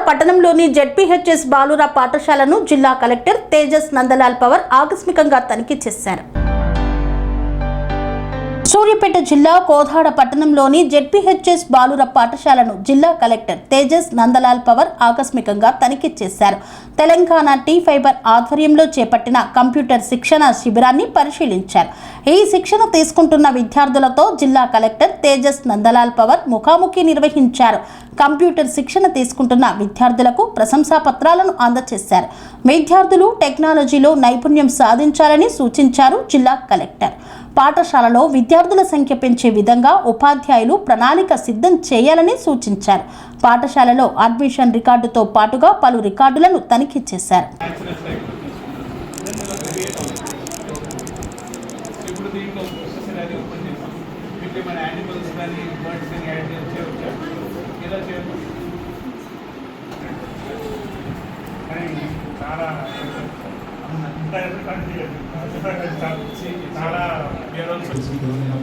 పట్టణంలోని జెడ్పీహెచ్ఎస్ బాలుర పాఠశాలను జిల్లా కలెక్టర్ తేజస్ నందలాల్ పవర్ ఆకస్మికంగా తనిఖీ చేశారు. సూర్యాపేట జిల్లా కోదాడ పట్టణంలోని జెడ్పీహెచ్ఎస్ బాలుర పాఠశాలను జిల్లా కలెక్టర్ తేజస్ నందలాల్ పవర్ ఆకస్మికంగా తనిఖీ చేశారు. తెలంగాణ టీ ఫైబర్ ఆధ్వర్యంలో చేపట్టిన కంప్యూటర్ శిక్షణ శిబిరాన్ని పరిశీలించారు. ఈ శిక్షణ తీసుకుంటున్న విద్యార్థులతో జిల్లా కలెక్టర్ తేజస్ నందలాల్ పవర్ ముఖాముఖి నిర్వహించారు. కంప్యూటర్ శిక్షణ తీసుకుంటున్న విద్యార్థులకు ప్రశంసా పత్రాలను అందజేశారు. విద్యార్థులు టెక్నాలజీలో నైపుణ్యం సాధించాలని సూచించారు జిల్లా కలెక్టర్. పాఠశాలలో విద్యార్థుల సంఖ్య పెంచే విధంగా ఉపాధ్యాయులు ప్రణాళిక సిద్ధం చేయాలని సూచించారు. పాఠశాలలో అడ్మిషన్ రికార్డుతో పాటుగా పలు రికార్డులను తనిఖీ చేశారు.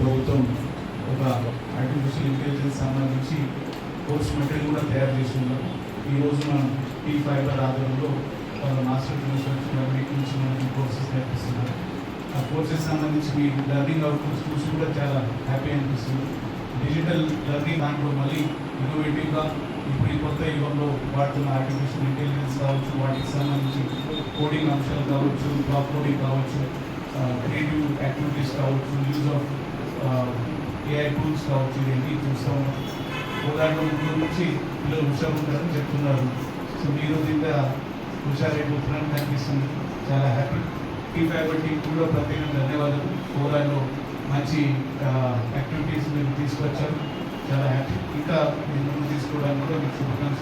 ప్రభుత్వం ఒక ఆర్టిఫిషియల్ ఇంటెలిజెన్స్ సంబంధించి కోర్స్ మెటీరియల్ కూడా తయారు చేసి ఉన్నారు. ఈ రోజు మనం టీ ఫైబర్ ఆధారంలో వాళ్ళ మాస్టర్ నుంచి మనకి కోర్సెస్ నేర్పిస్తున్నారు. ఆ కోర్సెస్ సంబంధించి మీ లెర్నింగ్ అవుట్పుట్స్ చూసి కూడా చాలా హ్యాపీ అనిపిస్తుంది. డిజిటల్ లెర్నింగ్ దాంట్లో మళ్ళీ ఇన్నోవేటివ్గా ఇప్పుడు ఈ కొత్త యుగంలో వాడుతున్న ఆర్టిఫిషియల్ ఇంటెలిజెన్స్ కావచ్చు, వాటికి సంబంధించి కోడింగ్ అంశాలు కావచ్చు, బ్లాక్ కోడింగ్ కావచ్చు, క్రియేటివ్ యాక్టివిటీస్ కావచ్చు, యూజ్ ఆఫ్ ఏఐ టూల్స్ కావచ్చు, ఇవన్నీ చూస్తూ ఉన్నాం. ఉదాహరణ గురించి పిల్లలు హుషారు ఉంటారని చెప్తున్నారు. సో మీరు ఇంకా హుషారైపోతున్నారని కనిపిస్తుంది. చాలా హ్యాపీ. టీ ఫైబర్ టీం కూడా ప్రత్యేకంగా ధన్యవాదాలు. ఓవరాల్లో మంచి యాక్టివిటీస్ మీరు తీసుకొచ్చారు. చాలా హ్యాపీ. ఇంకా మీరు ముందు తీసుకోవడానికి కూడా మీకు శుభాకాంక్షలు.